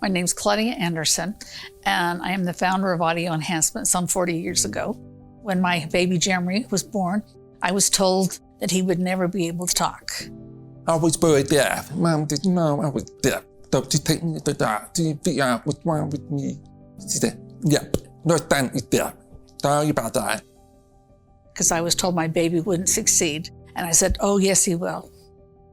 My name's Claudia Anderson, and I am the founder of Audio Enhancement some 40 years ago. When my baby Jeremy was born, I was told that he would never be able to talk. I was very deaf. Mom didn't know I was deaf. So she took me to the doctor to figure out what's wrong with me. She said, yep, your son is deaf. Sorry about that. Because I was told my baby wouldn't succeed. And I said, oh, yes, he will.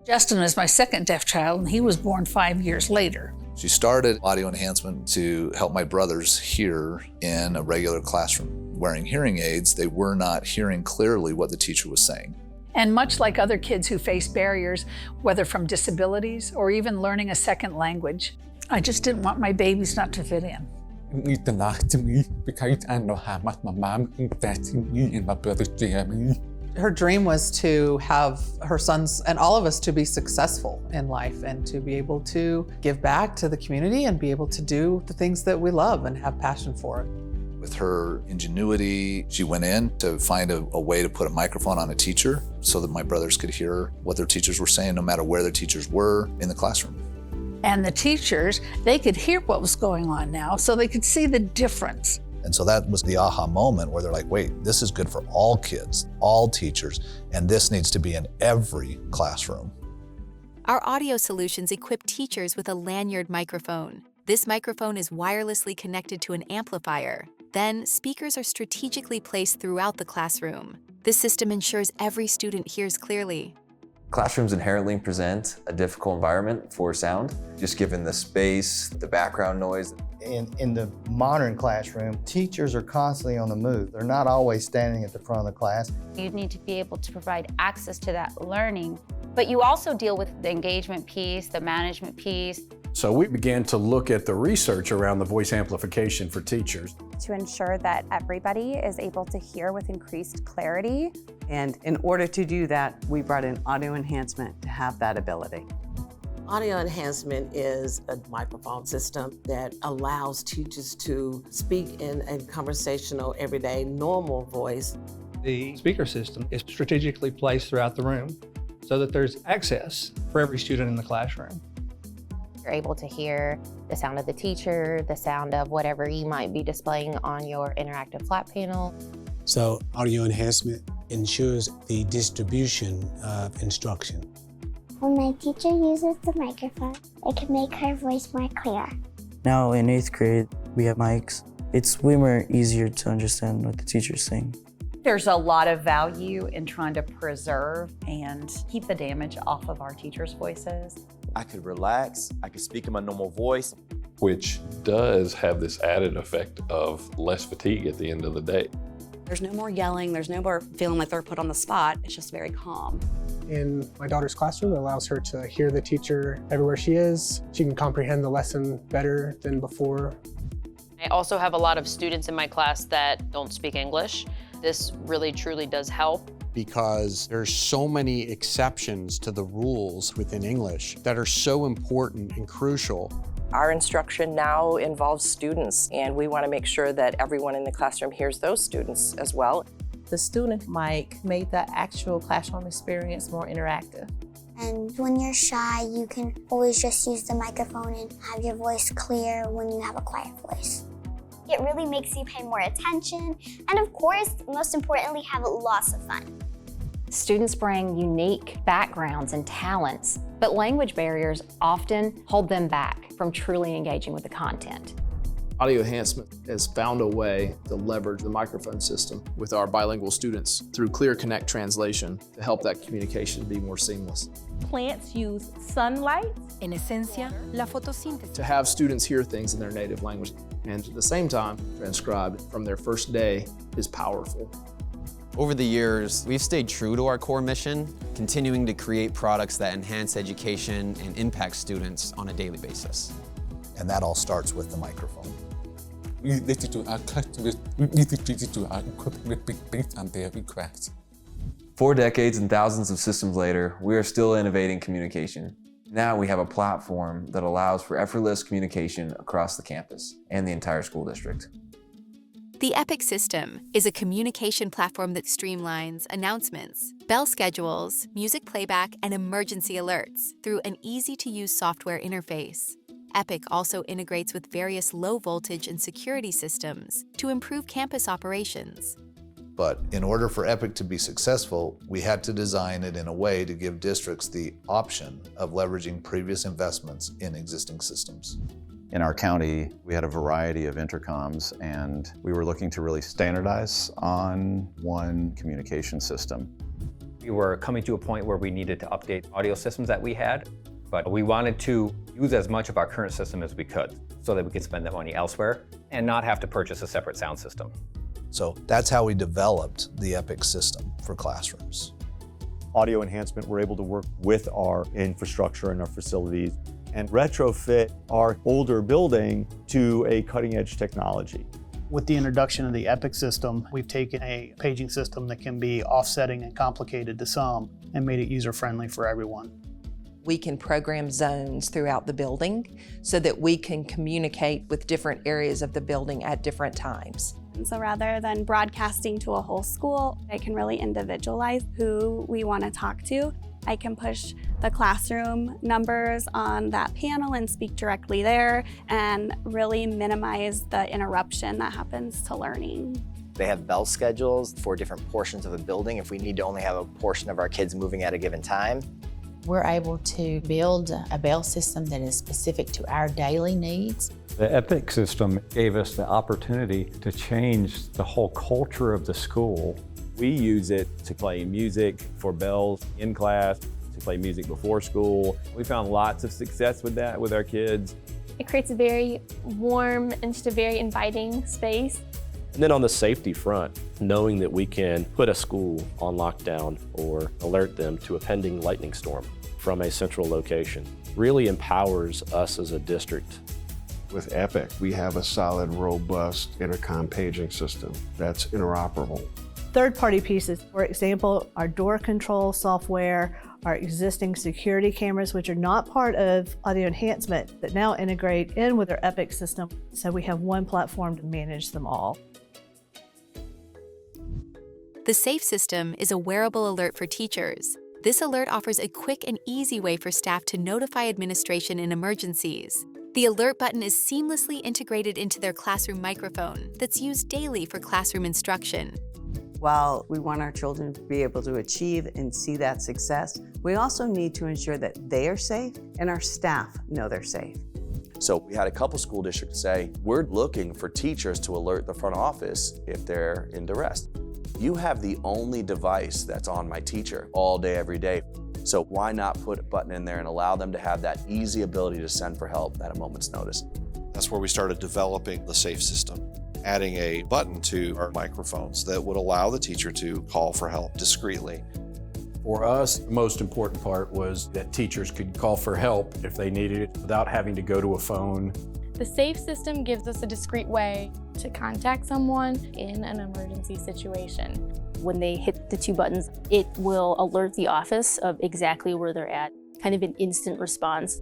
Justin is my second deaf child, and he was born 5 years later. She started Audio Enhancement to help my brothers hear in a regular classroom. Wearing hearing aids, they were not hearing clearly what the teacher was saying. And much like other kids who face barriers, whether from disabilities or even learning a second language, I just didn't want my babies not to fit in. It means a lot to me because I know how much my mom invests in me and my brother Jeremy. Her dream was to have her sons and all of us to be successful in life and to be able to give back to the community and be able to do the things that we love and have passion for. With her ingenuity, she went in to find a way to put a microphone on a teacher so that my brothers could hear what their teachers were saying, no matter where their teachers were in the classroom. And the teachers, they could hear what was going on now, so they could see the difference. And so that was the aha moment where they're like, wait, this is good for all kids, all teachers, and this needs to be in every classroom. Our audio solutions equip teachers with a lanyard microphone. This microphone is wirelessly connected to an amplifier. Then, speakers are strategically placed throughout the classroom. This system ensures every student hears clearly. Classrooms inherently present a difficult environment for sound, just given the space, the background noise. In the modern classroom, teachers are constantly on the move. They're not always standing at the front of the class. You need to be able to provide access to that learning, but you also deal with the engagement piece, the management piece. So we began to look at the research around the voice amplification for teachers. To ensure that everybody is able to hear with increased clarity. And in order to do that, we brought in Audio Enhancement to have that ability. Audio Enhancement is a microphone system that allows teachers to speak in a conversational, everyday, normal voice. The speaker system is strategically placed throughout the room so that there's access for every student in the classroom. You're able to hear the sound of the teacher, the sound of whatever you might be displaying on your interactive flat panel. So Audio Enhancement ensures the distribution of instruction. When my teacher uses the microphone, it can make her voice more clear. Now in 8th grade, we have mics. It's way more easier to understand what the teacher's saying. There's a lot of value in trying to preserve and keep the damage off of our teachers' voices. I could relax, I could speak in my normal voice. Which does have this added effect of less fatigue at the end of the day. There's no more yelling, there's no more feeling like they're put on the spot. It's just very calm. In my daughter's classroom, it allows her to hear the teacher everywhere she is. She can comprehend the lesson better than before. I also have a lot of students in my class that don't speak English. This really truly does help. Because there's so many exceptions to the rules within English that are so important and crucial. Our instruction now involves students, and we want to make sure that everyone in the classroom hears those students as well. The student mic made the actual classroom experience more interactive. And when you're shy, you can always just use the microphone and have your voice clear when you have a quiet voice. It really makes you pay more attention, and of course, most importantly, have lots of fun. Students bring unique backgrounds and talents, but language barriers often hold them back from truly engaging with the content. Audio Enhancement has found a way to leverage the microphone system with our bilingual students through Clear Connect translation to help that communication be more seamless. Plants use sunlight. En esencia, la fotosíntesis. To have students hear things in their native language and at the same time transcribed from their first day is powerful. Over the years, we've stayed true to our core mission, continuing to create products that enhance education and impact students on a daily basis. And that all starts with the microphone. We listen to our customers, we listen to our equipment based on their requests. 4 decades and thousands of systems later, we are still innovating communication. Now we have a platform that allows for effortless communication across the campus and the entire school district. The EPIC system is a communication platform that streamlines announcements, bell schedules, music playback, and emergency alerts through an easy-to-use software interface. EPIC also integrates with various low voltage and security systems to improve campus operations. But in order for EPIC to be successful, we had to design it in a way to give districts the option of leveraging previous investments in existing systems. In our county, we had a variety of intercoms, and we were looking to really standardize on one communication system. We were coming to a point where we needed to update audio systems that we had, but we wanted to use as much of our current system as we could so that we could spend that money elsewhere and not have to purchase a separate sound system. So that's how we developed the EPIC system for classrooms. Audio Enhancement, we're able to work with our infrastructure and our facilities and retrofit our older building to a cutting-edge technology. With the introduction of the EPIC system, we've taken a paging system that can be offsetting and complicated to some and made it user-friendly for everyone. We can program zones throughout the building so that we can communicate with different areas of the building at different times. And so rather than broadcasting to a whole school, I can really individualize who we want to talk to. I can push the classroom numbers on that panel and speak directly there and really minimize the interruption that happens to learning. They have bell schedules for different portions of a building if we need to only have a portion of our kids moving at a given time. We're able to build a bell system that is specific to our daily needs. The EPIC system gave us the opportunity to change the whole culture of the school. We use it to play music for bells in class, to play music before school. We found lots of success with that with our kids. It creates a very warm and just a very inviting space. And then on the safety front, knowing that we can put a school on lockdown or alert them to a pending lightning storm from a central location really empowers us as a district. With EPIC, we have a solid, robust intercom paging system that's interoperable. Third-party pieces, for example, our door control software, our existing security cameras, which are not part of Audio Enhancement, that now integrate in with our EPIC system, so we have one platform to manage them all. The SAFE system is a wearable alert for teachers. This alert offers a quick and easy way for staff to notify administration in emergencies. The alert button is seamlessly integrated into their classroom microphone that's used daily for classroom instruction. While we want our children to be able to achieve and see that success, we also need to ensure that they are safe and our staff know they're safe. So we had a couple school districts say, we're looking for teachers to alert the front office if they're in duress. You have the only device that's on my teacher all day, every day. So why not put a button in there and allow them to have that easy ability to send for help at a moment's notice? That's where we started developing the SAFE system, adding a button to our microphones that would allow the teacher to call for help discreetly. For us, the most important part was that teachers could call for help if they needed it without having to go to a phone. The SAFE system gives us a discreet way to contact someone in an emergency situation. When they hit the two buttons, it will alert the office of exactly where they're at, kind of an instant response.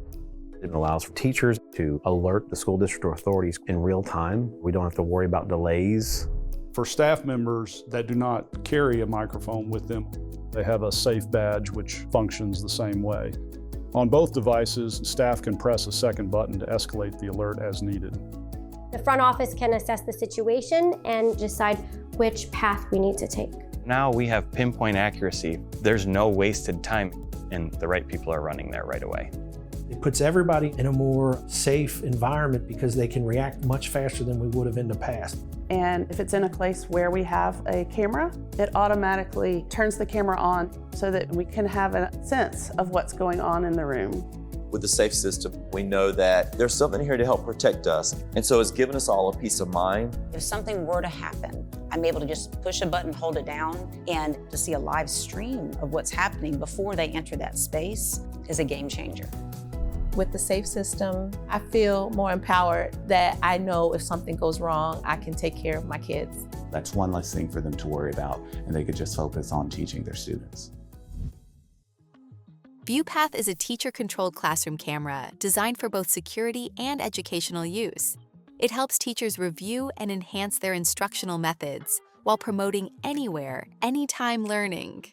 It allows for teachers to alert the school district or authorities in real time. We don't have to worry about delays. For staff members that do not carry a microphone with them, they have a SAFE badge which functions the same way. On both devices, staff can press a second button to escalate the alert as needed. The front office can assess the situation and decide which path we need to take. Now we have pinpoint accuracy. There's no wasted time, and the right people are running there right away. It puts everybody in a more safe environment because they can react much faster than we would have in the past. And if it's in a place where we have a camera, it automatically turns the camera on so that we can have a sense of what's going on in the room. With the SAFE system, we know that there's something here to help protect us. And so it's given us all a peace of mind. If something were to happen, I'm able to just push a button, hold it down, and to see a live stream of what's happening before they enter that space is a game changer. With the SAFE system, I feel more empowered that I know if something goes wrong, I can take care of my kids. That's one less thing for them to worry about, and they could just focus on teaching their students. Viewpath is a teacher-controlled classroom camera designed for both security and educational use. It helps teachers review and enhance their instructional methods while promoting anywhere, anytime learning.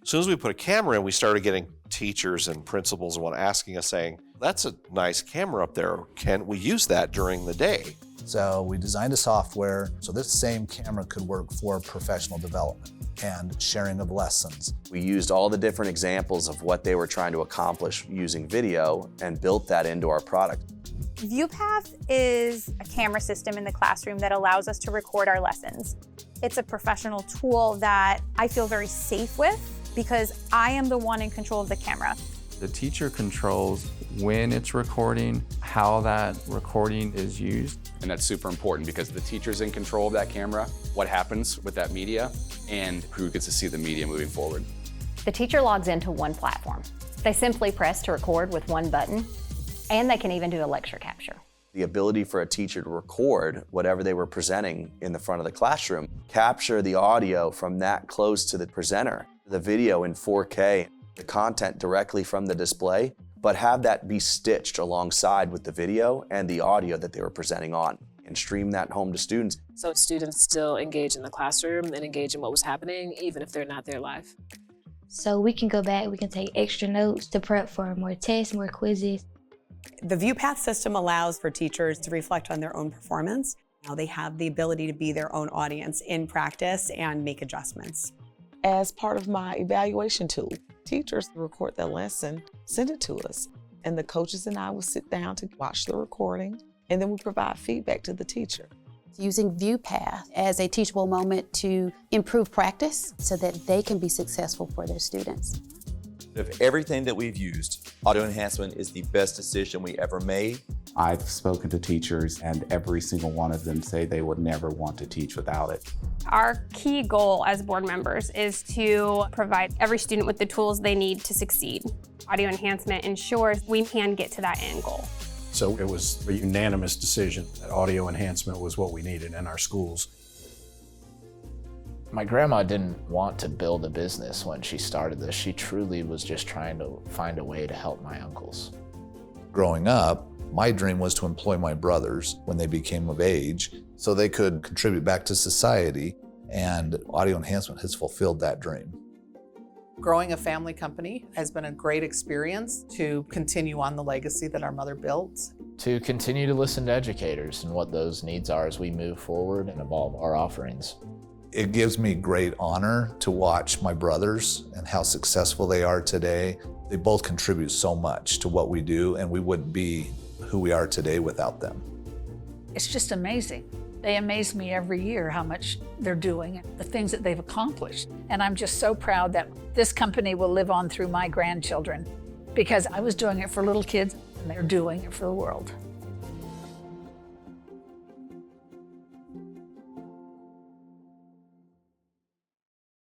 As soon as we put a camera in, we started getting teachers and principals and asking us saying, That's a nice camera up there. Can we use that during the day? So we designed a software so this same camera could work for professional development and sharing of lessons. We used all the different examples of what they were trying to accomplish using video and built that into our product. Viewpath is a camera system in the classroom that allows us to record our lessons. It's a professional tool that I feel very safe with because I am the one in control of the camera. The teacher controls when it's recording, how that recording is used. And that's super important because the teacher's in control of that camera, what happens with that media, and who gets to see the media moving forward. The teacher logs into one platform. They simply press to record with one button, and they can even do a lecture capture. The ability for a teacher to record whatever they were presenting in the front of the classroom, capture the audio from that close to the presenter, the video in 4K, the content directly from the display, but have that be stitched alongside with the video and the audio that they were presenting on and stream that home to students. So students still engage in the classroom and engage in what was happening, even if they're not there live. So we can go back, we can take extra notes to prep for more tests, more quizzes. The Viewpath system allows for teachers to reflect on their own performance. Now they have the ability to be their own audience in practice and make adjustments. As part of my evaluation tool, teachers record their lesson, send it to us, and the coaches and I will sit down to watch the recording, and then we provide feedback to the teacher. Using Viewpath as a teachable moment to improve practice so that they can be successful for their students. Of everything that we've used, audio enhancement is the best decision we ever made. I've spoken to teachers and every single one of them say they would never want to teach without it. Our key goal as board members is to provide every student with the tools they need to succeed. Audio enhancement ensures we can get to that end goal. So it was a unanimous decision that audio enhancement was what we needed in our schools. My grandma didn't want to build a business when she started this. She truly was just trying to find a way to help my uncles. Growing up, my dream was to employ my brothers when they became of age so they could contribute back to society, and audio enhancement has fulfilled that dream. Growing a family company has been a great experience to continue on the legacy that our mother built. To continue to listen to educators and what those needs are as we move forward and evolve our offerings. It gives me great honor to watch my brothers and how successful they are today. They both contribute so much to what we do, and we wouldn't be who we are today without them. It's just amazing. They amaze me every year how much they're doing, the things that they've accomplished. And I'm just so proud that this company will live on through my grandchildren because I was doing it for little kids and they're doing it for the world.